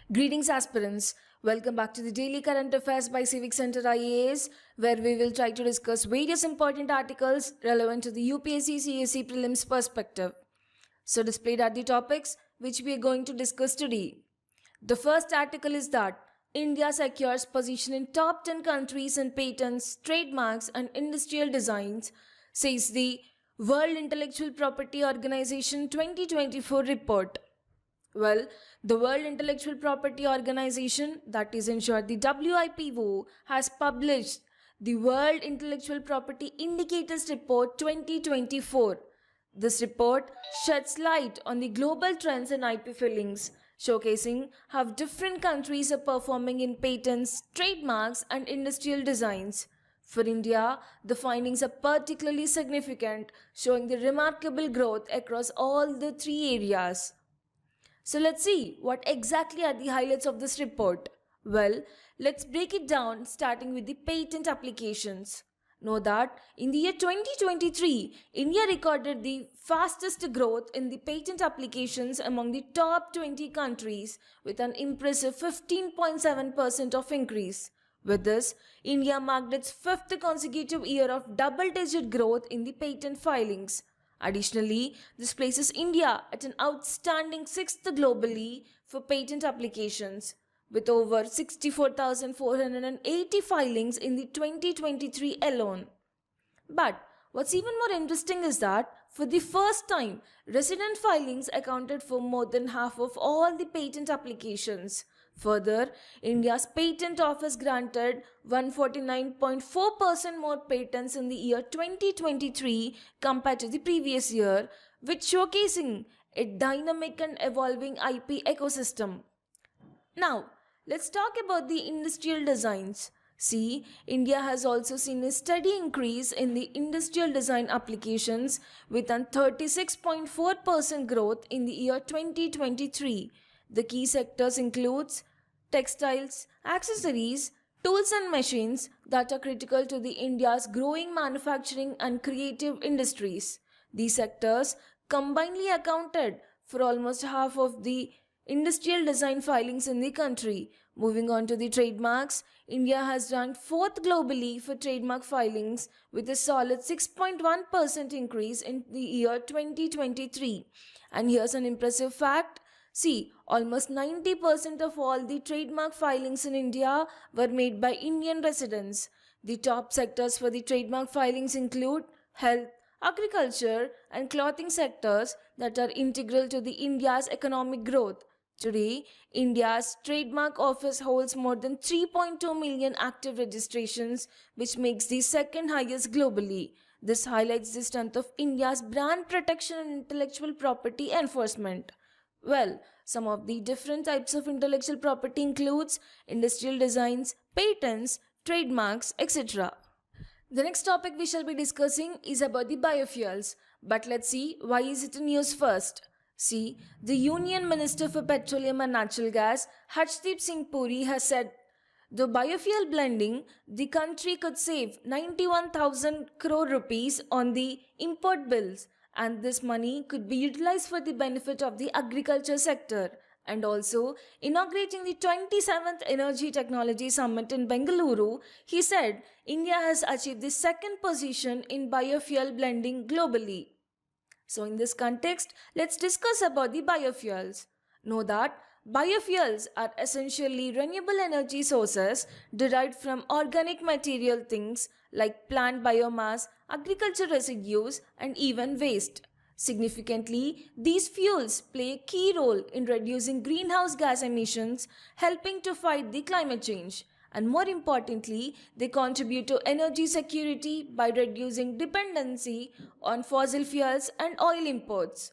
Greetings, aspirants. Welcome back to the Daily Current Affairs by Civic Center IAS, where we will try to discuss various important articles relevant to the UPSC CSE prelims perspective. So, displayed are the topics which we are going to discuss today. The first article is that India secures position in top 10 countries in patents, trademarks, and industrial designs, says the World Intellectual Property Organization 2024 report. Well, the World Intellectual Property Organization, that is in short the WIPO, has published the World Intellectual Property Indicators Report 2024. This report sheds light on the global trends in IP fillings, showcasing how different countries are performing in patents, trademarks, and industrial designs. For India, the findings are particularly significant, showing the remarkable growth across all the three areas. So let's see what exactly are the highlights of this report. Well, let's break it down starting with the patent applications. Know that in the year 2023, India recorded the fastest growth in the patent applications among the top 20 countries with an impressive 15.7% of increase. With this, India marked its fifth consecutive year of double-digit growth in the patent filings. Additionally, this places India at an outstanding sixth globally for patent applications, with over 64,480 filings in the 2023 alone. But what's even more interesting is that, for the first time, resident filings accounted for more than half of all the patent applications. Further, India's patent office granted 149.4% more patents in the year 2023 compared to the previous year, which showcasing a dynamic and evolving IP ecosystem. Now, let's talk about the industrial designs. See, India has also seen a steady increase in the industrial design applications with an 36.4% growth in the year 2023. The key sectors includes textiles, accessories, tools and machines that are critical to the India's growing manufacturing and creative industries. These sectors combinedly accounted for almost half of the industrial design filings in the country. Moving on to the trademarks, India has ranked 4th globally for trademark filings with a solid 6.1% increase in the year 2023. And here's an impressive fact. See, almost 90% of all the trademark filings in India were made by Indian residents. The top sectors for the trademark filings include health, agriculture, and clothing sectors that are integral to the India's economic growth. Today, India's trademark office holds more than 3.2 million active registrations, which makes the second highest globally. This highlights the strength of India's brand protection and intellectual property enforcement. Well, some of the different types of intellectual property includes industrial designs, patents, trademarks, etc. The next topic we shall be discussing is about the biofuels. But let's see why is it in news first. See, the Union Minister for Petroleum and Natural Gas, Harshdeep Singh Puri, has said the biofuel blending, the country could save 91,000 crore rupees on the import bills, and this money could be utilized for the benefit of the agriculture sector. And also, inaugurating the 27th Energy Technology Summit in Bengaluru, he said India has achieved the second position in biofuel blending globally. So in this context, let's discuss about the biofuels. Know that biofuels are essentially renewable energy sources derived from organic material things like plant biomass, agriculture residues, and even waste. Significantly, these fuels play a key role in reducing greenhouse gas emissions, helping to fight the climate change. And more importantly, they contribute to energy security by reducing dependency on fossil fuels and oil imports.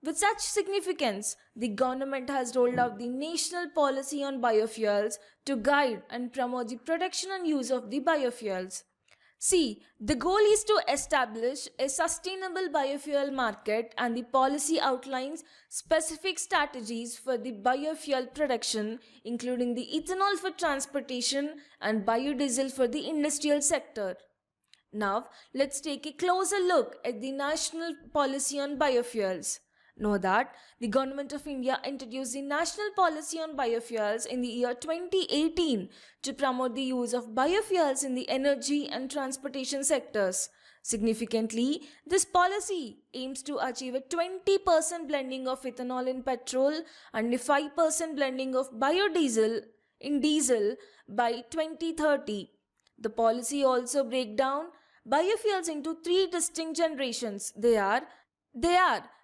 With such significance, the government has rolled out the national policy on biofuels to guide and promote the production and use of the biofuels. See, the goal is to establish a sustainable biofuel market, and the policy outlines specific strategies for the biofuel production, including the ethanol for transportation and biodiesel for the industrial sector. Now, let's take a closer look at the national policy on biofuels. Know that the Government of India introduced the National Policy on Biofuels in the year 2018 to promote the use of biofuels in the energy and transportation sectors. Significantly, this policy aims to achieve a 20% blending of ethanol in petrol and a 5% blending of biodiesel in diesel by 2030. The policy also breaks down biofuels into three distinct generations. They are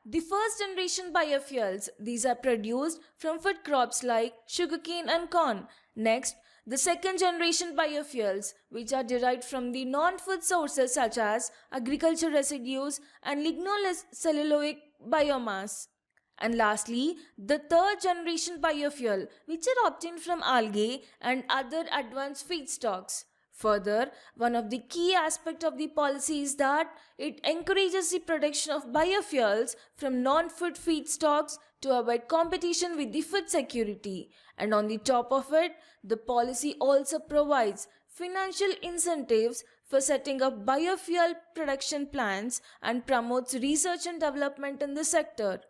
the first generation biofuels. These are produced from food crops like sugarcane and corn. Next, the second generation biofuels, which are derived from the non-food sources such as agriculture residues and lignocellulosic biomass. And lastly, the third generation biofuel, which are obtained from algae and other advanced feedstocks. Further, one of the key aspects of the policy is that it encourages the production of biofuels from non-food feedstocks to avoid competition with the food security. And on the top of it, the policy also provides financial incentives for setting up biofuel production plants and promotes research and development in the sector.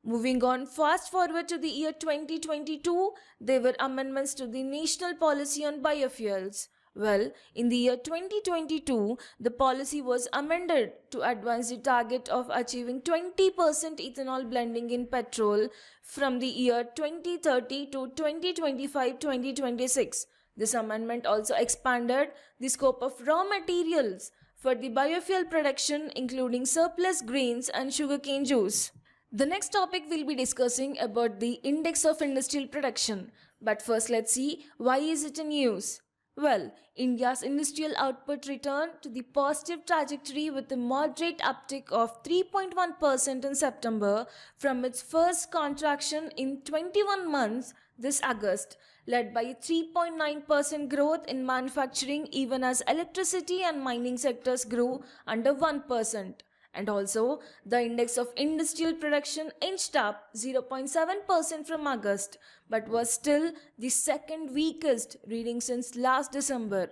Moving on fast forward to the year 2022, there were amendments to the National Policy on Biofuels. Well, in the year 2022, the policy was amended to advance the target of achieving 20% ethanol blending in petrol from the year 2030 to 2025-2026. This amendment also expanded the scope of raw materials for the biofuel production, including surplus grains and sugarcane juice. The next topic we'll be discussing about the index of industrial production. But first let's see why is it in use. Well, India's industrial output returned to the positive trajectory with a moderate uptick of 3.1% in September from its first contraction in 21 months this August, led by a 3.9% growth in manufacturing even as electricity and mining sectors grew under 1%. And also, the index of industrial production inched up 0.7% from August, but was still the second weakest reading since last December.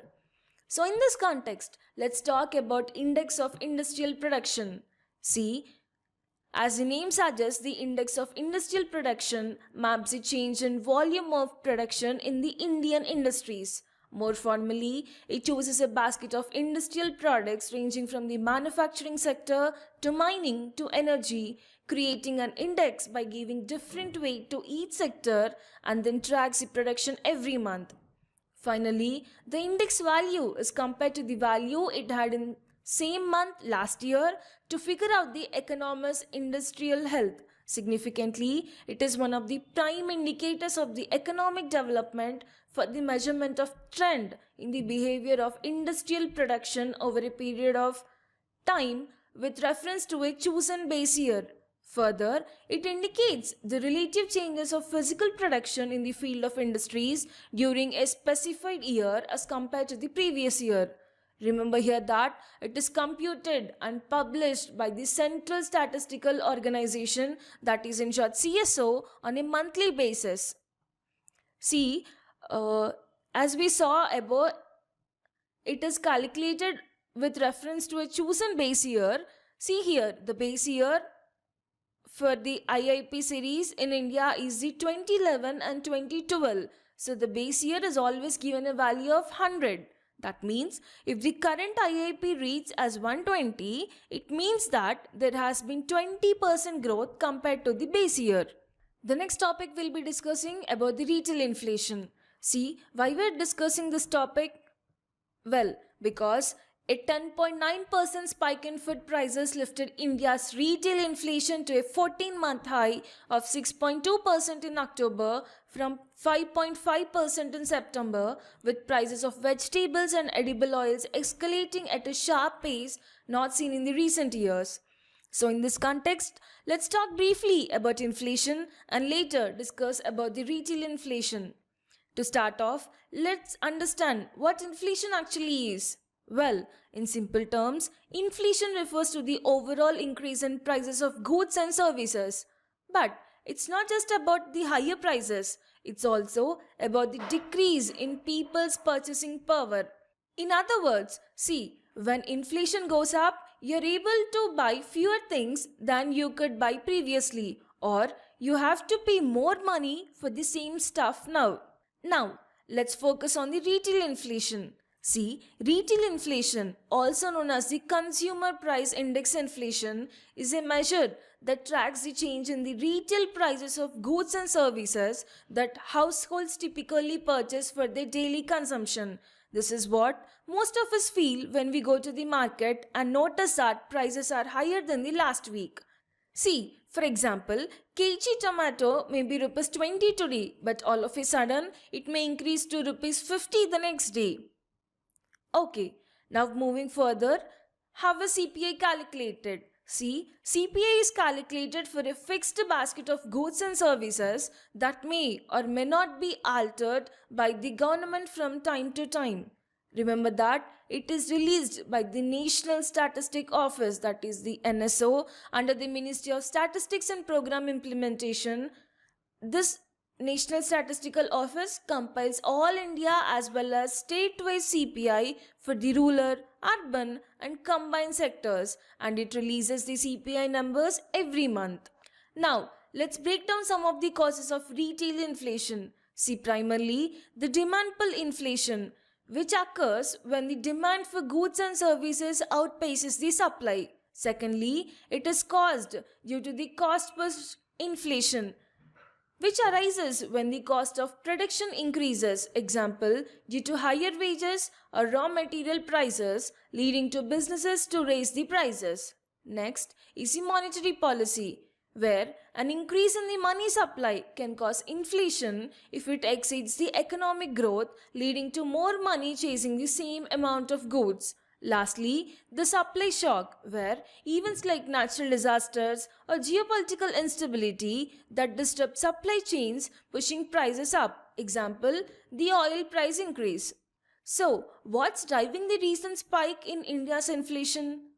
So in this context, let's talk about index of industrial production. See, as the name suggests, the index of industrial production maps the change in volume of production in the Indian industries. More formally, it chooses a basket of industrial products ranging from the manufacturing sector to mining to energy, creating an index by giving different weight to each sector and then tracks the production every month. Finally, the index value is compared to the value it had in same month last year to figure out the economist's industrial health. Significantly, it is one of the prime indicators of the economic development for the measurement of trend in the behavior of industrial production over a period of time with reference to a chosen base year. Further, it indicates the relative changes of physical production in the field of industries during a specified year as compared to the previous year. Remember here that it is computed and published by the Central Statistical Organization, that is in short CSO, on a monthly basis. See, as we saw above, it is calculated with reference to a chosen base year. See here, the base year for the IIP series in India is the 2011 and 2012. So the base year is always given a value of 100. That means if the current IIP reads as 120, it means that there has been 20% growth compared to the base year. The next topic we'll be discussing about the retail inflation. See, why we're discussing this topic? Well, because a 10.9% spike in food prices lifted India's retail inflation to a 14-month high of 6.2% in October from 5.5% in September, with prices of vegetables and edible oils escalating at a sharp pace not seen in the recent years. So in this context, let's talk briefly about inflation and later discuss about the retail inflation. To start off, let's understand what inflation actually is. Well, in simple terms, inflation refers to the overall increase in prices of goods and services. But it's not just about the higher prices, it's also about the decrease in people's purchasing power. In other words, see, when inflation goes up, you're able to buy fewer things than you could buy previously, or you have to pay more money for the same stuff now. Now, let's focus on the retail inflation. See, retail inflation, also known as the Consumer Price Index inflation, is a measure that tracks the change in the retail prices of goods and services that households typically purchase for their daily consumption. This is what most of us feel when we go to the market and notice that prices are higher than the last week. See, for example, kg tomato may be rupees 20 today, but all of a sudden it may increase to rupees 50 the next day. Okay, now moving further, how is CPI calculated? See, CPI is calculated for a fixed basket of goods and services that may or may not be altered by the government from time to time. Remember that it is released by the National Statistic Office, that is the NSO, under the Ministry of Statistics and Program Implementation. This National Statistical Office compiles all India as well as state-wise CPI for the rural, urban and combined sectors, and it releases the CPI numbers every month. Now, let's break down some of the causes of retail inflation. See, primarily the demand pull inflation, which occurs when the demand for goods and services outpaces the supply. Secondly, it is caused due to the cost push inflation, which arises when the cost of production increases, example, due to higher wages or raw material prices, leading to businesses to raise the prices. Next is the monetary policy, where an increase in the money supply can cause inflation if it exceeds the economic growth, leading to more money chasing the same amount of goods. Lastly, the supply shock, where events like natural disasters or geopolitical instability that disrupt supply chains, pushing prices up. Example, the oil price increase. So, what's driving the recent spike in India's inflation?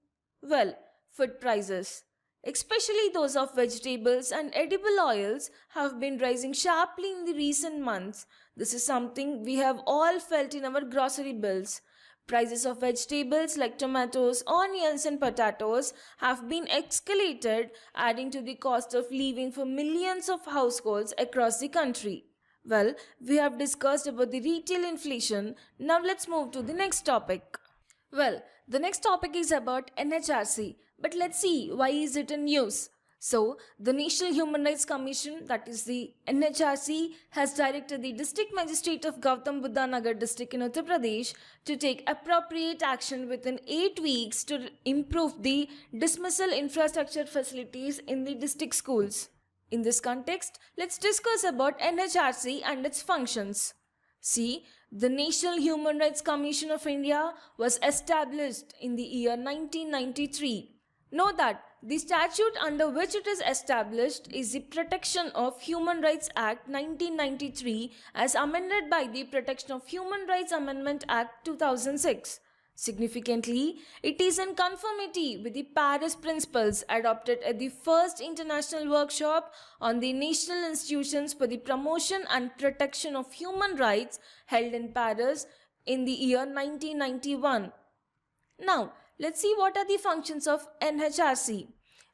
Well, food prices, especially those of vegetables and edible oils, have been rising sharply in the recent months. This is something we have all felt in our grocery bills. Prices of vegetables like tomatoes, onions and potatoes have been escalated, adding to the cost of living for millions of households across the country. Well, we have discussed about the retail inflation. Now let's move to the next topic. Well, the next topic is about NHRC, but let's see why is it in news. So, the National Human Rights Commission, that is the NHRC, has directed the District Magistrate of Gautam Buddha Nagar district in Uttar Pradesh to take appropriate action within 8 weeks to improve the dismissal infrastructure facilities in the district schools. In this context, let's discuss about NHRC and its functions. See, the National Human Rights Commission of India was established in the year 1993. Know that the statute under which it is established is the Protection of Human Rights Act 1993 as amended by the Protection of Human Rights Amendment Act 2006. Significantly, it is in conformity with the Paris Principles adopted at the first international workshop on the National Institutions for the Promotion and Protection of Human Rights held in Paris in the year 1991. Now, let's see what are the functions of NHRC.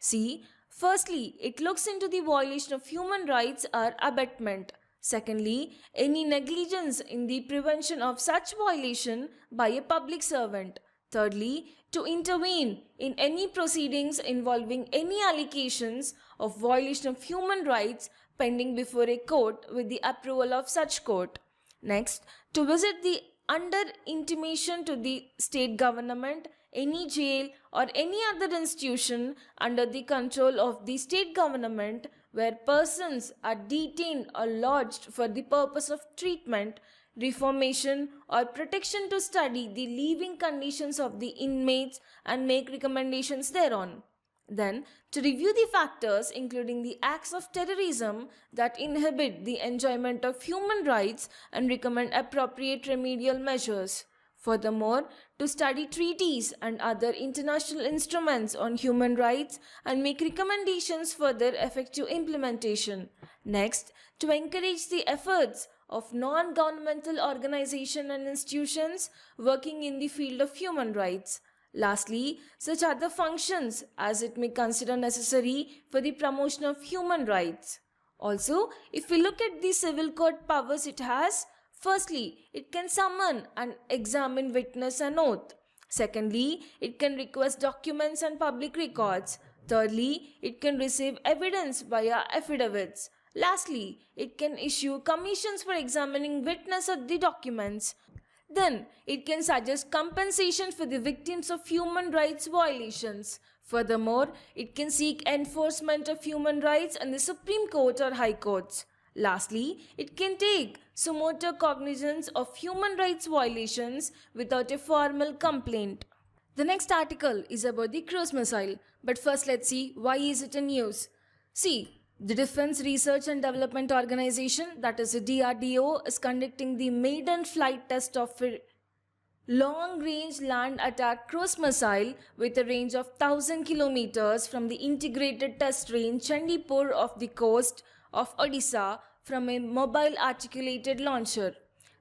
See, firstly, it looks into the violation of human rights or abetment. Secondly, any negligence in the prevention of such violation by a public servant. Thirdly, to intervene in any proceedings involving any allegations of violation of human rights pending before a court with the approval of such court. Next, to visit the under intimation to the state government, any jail or any other institution under the control of the state government where persons are detained or lodged for the purpose of treatment, reformation or protection to study the living conditions of the inmates and make recommendations thereon. Then, to review the factors including the acts of terrorism that inhibit the enjoyment of human rights and recommend appropriate remedial measures. Furthermore, to study treaties and other international instruments on human rights and make recommendations for their effective implementation. Next, to encourage the efforts of non-governmental organizations and institutions working in the field of human rights. Lastly, such other functions as it may consider necessary for the promotion of human rights. Also, if we look at the civil court powers it has, firstly, it can summon and examine witness and oath. Secondly, it can request documents and public records. Thirdly, it can receive evidence via affidavits. Lastly, it can issue commissions for examining witness of the documents. Then, it can suggest compensation for the victims of human rights violations. Furthermore, it can seek enforcement of human rights in the Supreme Court or High Courts. Lastly, it can take summatory cognizance of human rights violations without a formal complaint. The next article is about the cruise missile, but first let's see why is it in use. See, the Defense Research and Development Organization, that is the DRDO, is conducting the maiden flight test of a long-range land attack cruise missile with a range of 1000 kilometers from the integrated test range Chandipur off the coast of Odisha from a mobile articulated launcher.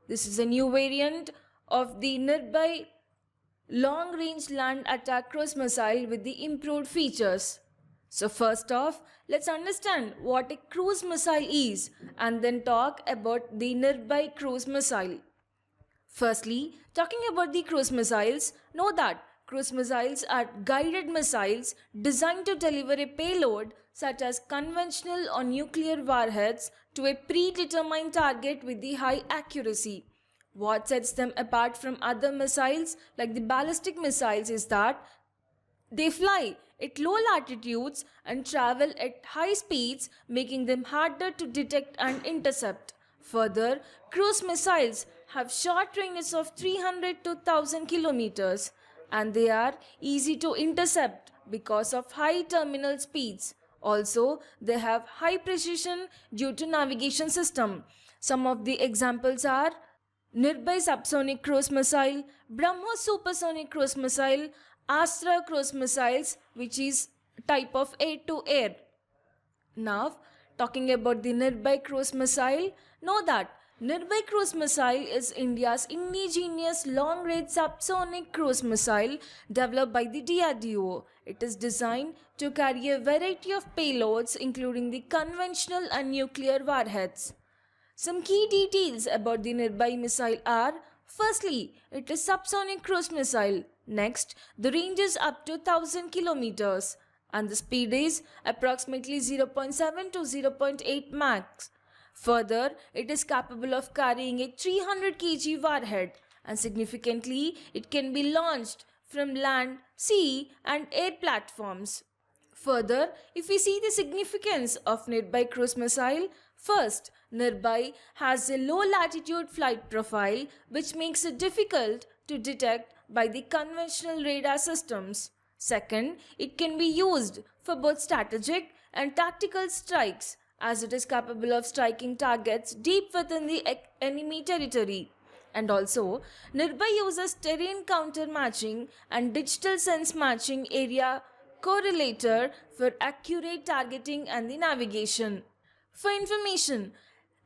This is a new variant of the Nirbhay long-range land attack cruise missile with the improved features. So first off, let's understand what a cruise missile is and then talk about the Nirbhay cruise missile. Firstly, talking about the cruise missiles, know that cruise missiles are guided missiles designed to deliver a payload such as conventional or nuclear warheads to a predetermined target with the high accuracy. What sets them apart from other missiles like the ballistic missiles is that they fly at low latitudes and travel at high speeds, making them harder to detect and intercept. Further, cruise missiles have short ranges of 300 to 1000 kilometers and they are easy to intercept because of high terminal speeds. Also, they have high precision due to navigation system. Some of the examples are Nirbhay subsonic cruise missile, BrahMos supersonic cruise missile, Astra cruise missiles, which is type of air-to-air. Now, talking about the Nirbhay cruise missile, know that Nirbhay cruise missile is India's indigenous long-range subsonic cruise missile developed by the DRDO. It is designed to carry a variety of payloads including the conventional and nuclear warheads. Some key details about the Nirbhay missile are: firstly, it is subsonic cruise missile. Next, the range is up to 1000 kilometers and the speed is approximately 0.7 to 0.8 Mach. Further, it is capable of carrying a 300 kg warhead and significantly, it can be launched from land, sea and air platforms. Further, if we see the significance of Nirbhay cruise missile, first, Nirbhay has a low latitude flight profile which makes it difficult to detect by the conventional radar systems. Second, it can be used for both strategic and tactical strikes as it is capable of striking targets deep within the enemy territory. And also, Nirbhay uses terrain counter matching and digital sense matching area correlator for accurate targeting and the navigation. For information,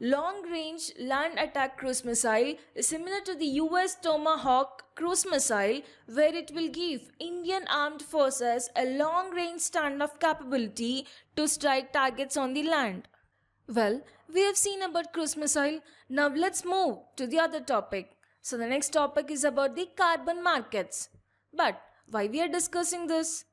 long-range land attack cruise missile is similar to the US Tomahawk cruise missile where it will give Indian armed forces a long-range standoff capability to strike targets on the land. Well, we have seen about cruise missile. Now let's move to the other topic. So the next topic is about the carbon markets. But why we are discussing this?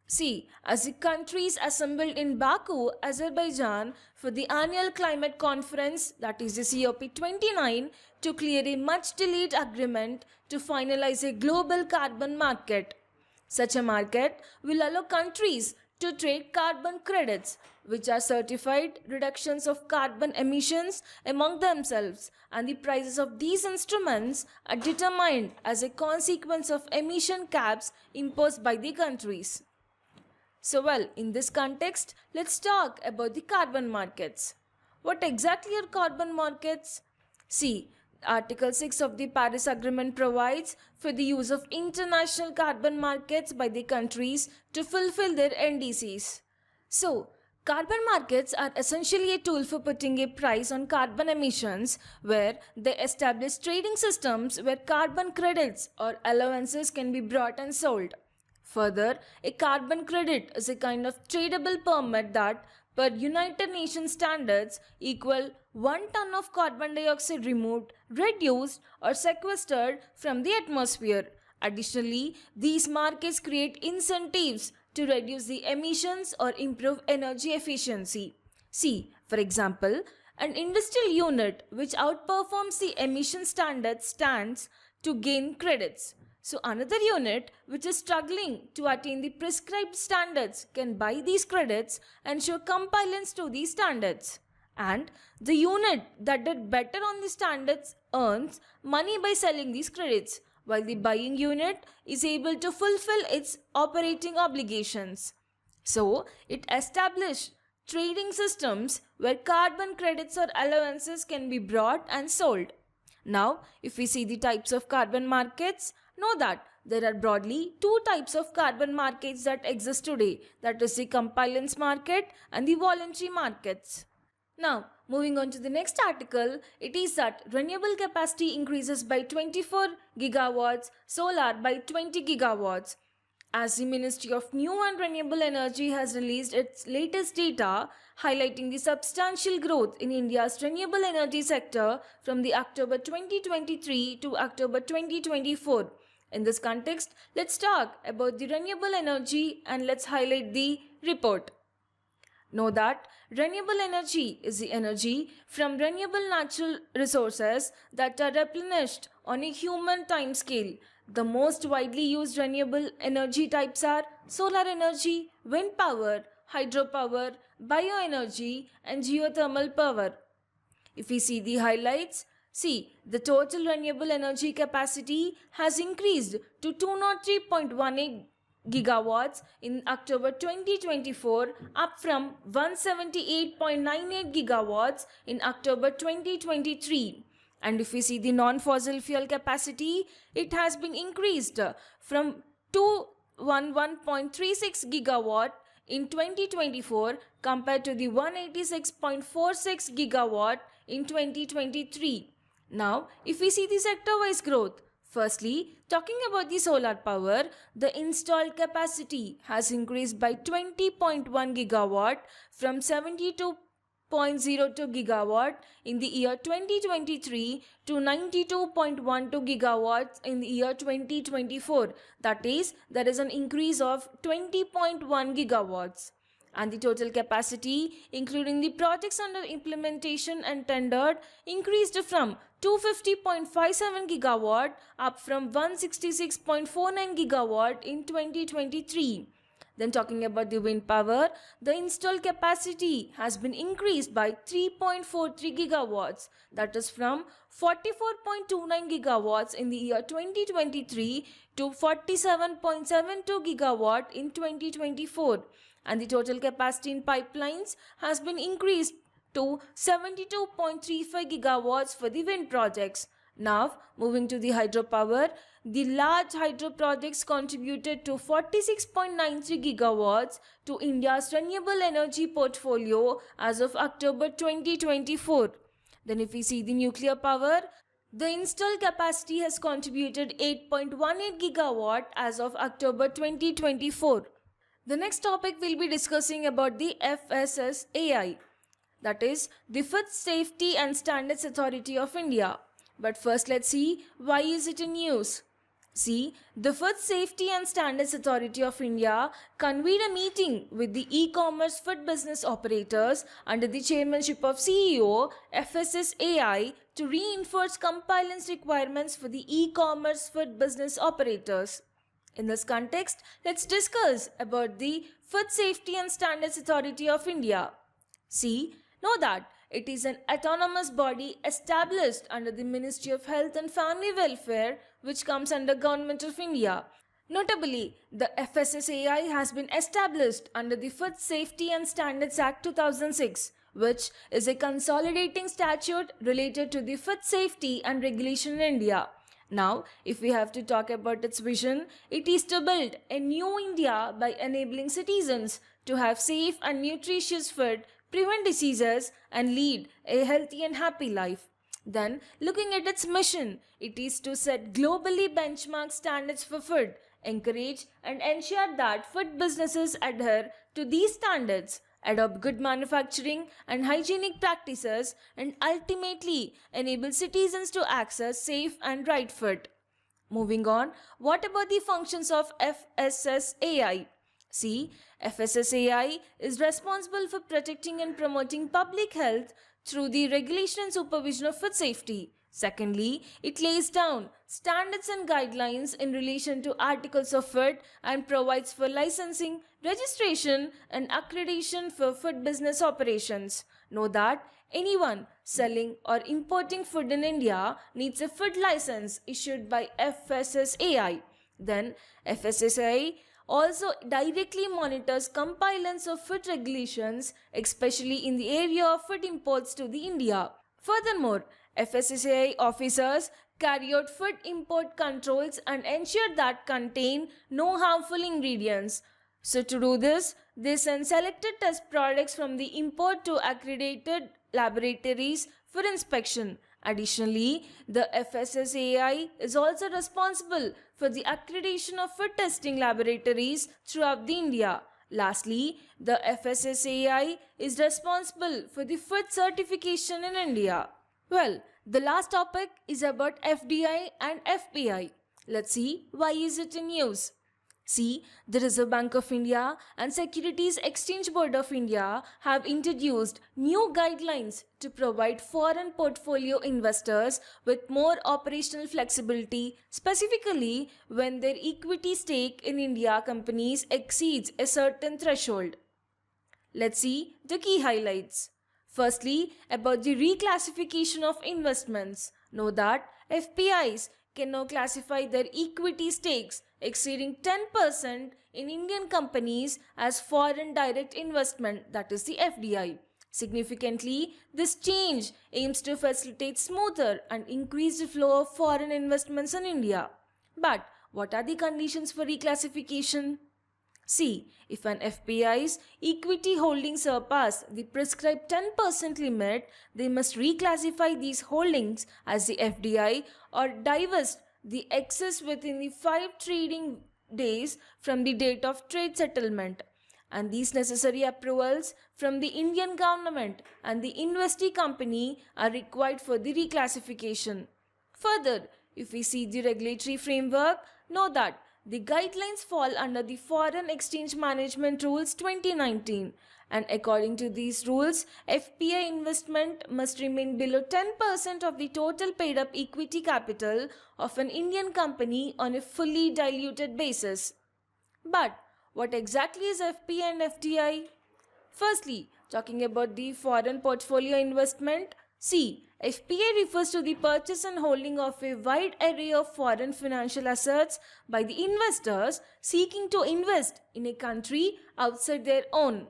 See, as the countries assembled in Baku, Azerbaijan for the annual climate conference, that is the COP29, to clear a much delayed agreement to finalize a global carbon market. Such a market will allow countries to trade carbon credits, which are certified reductions of carbon emissions among themselves, and the prices of these instruments are determined as a consequence of emission caps imposed by the countries. So well, in this context, let's talk about the carbon markets. What exactly are carbon markets? See, Article 6 of the Paris Agreement provides for the use of international carbon markets by the countries to fulfill their NDCs. So, Carbon markets are essentially a tool for putting a price on carbon emissions, where they establish trading systems where carbon credits or allowances can be bought and sold. Further, a carbon credit is a kind of tradable permit that, per United Nations standards, equal 1 ton of carbon dioxide removed, reduced, or sequestered from the atmosphere. Additionally, these markets create incentives to reduce the emissions or improve energy efficiency. See, for example, an industrial unit which outperforms the emission standards stands to gain credits. So another unit which is struggling to attain the prescribed standards can buy these credits and show compliance to these standards. And the unit that did better on the standards earns money by selling these credits, while the buying unit is able to fulfill its operating obligations. So, it established trading systems where carbon credits or allowances can be bought and sold. Now, if we see the types of carbon markets, know that there are broadly two types of carbon markets that exist today, that is the compliance market and the voluntary markets. Now, moving on to the next article, it is that renewable capacity increases by 24 gigawatts, solar by 20 gigawatts. As the Ministry of New and Renewable Energy has released its latest data highlighting the substantial growth in India's renewable energy sector from the October 2023 to October 2024. In this context, let's talk about the renewable energy and let's highlight the report. Know that renewable energy is the energy from renewable natural resources that are replenished on a human time scale. The most widely used renewable energy types are solar energy, wind power, hydropower, bioenergy, and geothermal power. If we see the highlights, see the total renewable energy capacity has increased to 203.18 gigawatts in October 2024, up from 178.98 gigawatts in October 2023. And if we see the non-fossil fuel capacity, it has been increased from 211.36 gigawatt in 2024 compared to the 186.46 gigawatt in 2023. Now, if we see the sector-wise growth, firstly, talking about the solar power, the installed capacity has increased by 20.1 gigawatt from 72.02 gigawatt in the year 2023 to 92.12 gigawatts in the year 2024. That is, there is an increase of 20.1 gigawatts. And the total capacity, including the projects under implementation and tendered, increased from 250.57 gigawatt up from 166.49 gigawatt in 2023. Then talking about the wind power, the installed capacity has been increased by 3.43 gigawatts, that is from 44.29 gigawatts in the year 2023 to 47.72 gigawatt in 2024. And the total capacity in pipelines has been increased to 72.35 gigawatts for the wind projects. Now, moving to the hydropower, the large hydro projects contributed to 46.93 gigawatts to India's renewable energy portfolio as of October 2024. Then if we see the nuclear power, the installed capacity has contributed 8.18 gigawatt as of October 2024. The next topic we'll be discussing about the FSSAI, that is the Food Safety and Standards Authority of India. But first let's see why is it in use. See, the Food Safety and Standards Authority of India convened a meeting with the e-commerce food business operators under the chairmanship of CEO FSSAI to reinforce compliance requirements for the e-commerce food business operators. In this context, let's discuss about the Food Safety and Standards Authority of India. See, know that it is an autonomous body established under the Ministry of Health and Family Welfare, which comes under Government of India. Notably, the FSSAI has been established under the Food Safety and Standards Act 2006, which is a consolidating statute related to the food safety and regulation in India. Now, if we have to talk about its vision, it is to build a new India by enabling citizens to have safe and nutritious food, prevent diseases, and lead a healthy and happy life. Then, looking at its mission, it is to set globally benchmark standards for food, encourage and ensure that food businesses adhere to these standards, adopt good manufacturing and hygienic practices, and ultimately enable citizens to access safe and right food. Moving on, what about the functions of FSSAI? See, FSSAI is responsible for protecting and promoting public health through the regulation and supervision of food safety. Secondly, it lays down standards and guidelines in relation to articles of food and provides for licensing, registration, and accreditation for food business operations. Know that anyone selling or importing food in India needs a food license issued by FSSAI. Then, FSSAI also directly monitors compliance of food regulations, especially in the area of food imports to the India. Furthermore, FSSAI officers carry out food import controls and ensure that contain no harmful ingredients. So to do this, they send selected test products from the import to accredited laboratories for inspection. Additionally, the FSSAI is also responsible for the accreditation of food testing laboratories throughout the India. Lastly, the FSSAI is responsible for the food certification in India. Well, the last topic is about FDI and FPI. Let's see why is it in use. See, the Reserve Bank of India and Securities Exchange Board of India have introduced new guidelines to provide foreign portfolio investors with more operational flexibility, specifically when their equity stake in India companies exceeds a certain threshold. Let's see the key highlights. Firstly, about the reclassification of investments. Know that FPIs can now classify their equity stakes exceeding 10% in Indian companies as foreign direct investment, that is the FDI. Significantly, this change aims to facilitate smoother and increased flow of foreign investments in India. But what are the conditions for reclassification? See, if an FPI's equity holdings surpass the prescribed 10% limit, they must reclassify these holdings as the FDI or divest the excess within the 5 trading days from the date of trade settlement. And these necessary approvals from the Indian government and the investee company are required for the reclassification. Further, if we see the regulatory framework, know that the guidelines fall under the Foreign Exchange Management Rules 2019, and according to these rules, FPI investment must remain below 10% of the total paid up equity capital of an Indian company on a fully diluted basis. But what exactly is FPI and FDI? Firstly, talking about the foreign portfolio investment, see, FPI refers to the purchase and holding of a wide array of foreign financial assets by the investors seeking to invest in a country outside their own.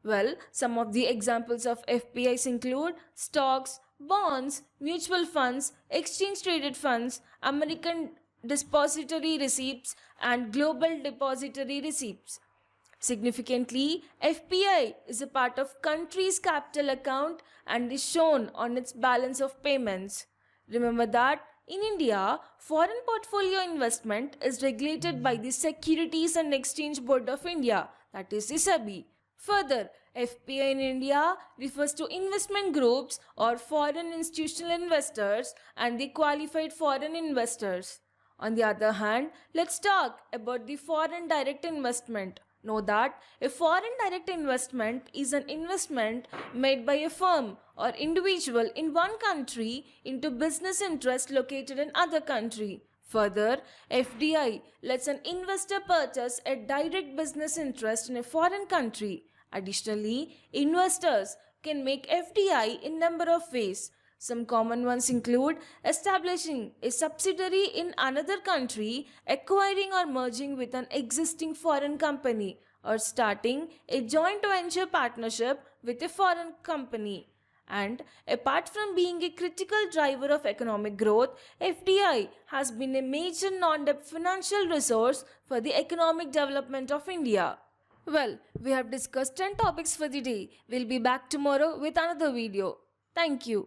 Well, some of the examples of FPIs include stocks, bonds, mutual funds, exchange traded funds, American depository receipts, and global depository receipts. Significantly, FPI is a part of country's capital account and is shown on its balance of payments. Remember that in India, foreign portfolio investment is regulated by the Securities and Exchange Board of India, that is the SEBI. Further, FPI in India refers to investment groups or foreign institutional investors and the qualified foreign investors. On the other hand, let's talk about the foreign direct investment. Know that a foreign direct investment is an investment made by a firm or individual in one country into business interest located in other country. Further, FDI lets an investor purchase a direct business interest in a foreign country. Additionally, investors can make FDI in number of ways. Some common ones include establishing a subsidiary in another country, acquiring or merging with an existing foreign company, or starting a joint venture partnership with a foreign company. And apart from being a critical driver of economic growth, FDI has been a major non-debt financial resource for the economic development of India. Well, we have discussed 10 topics for the day. We'll be back tomorrow with another video. Thank you.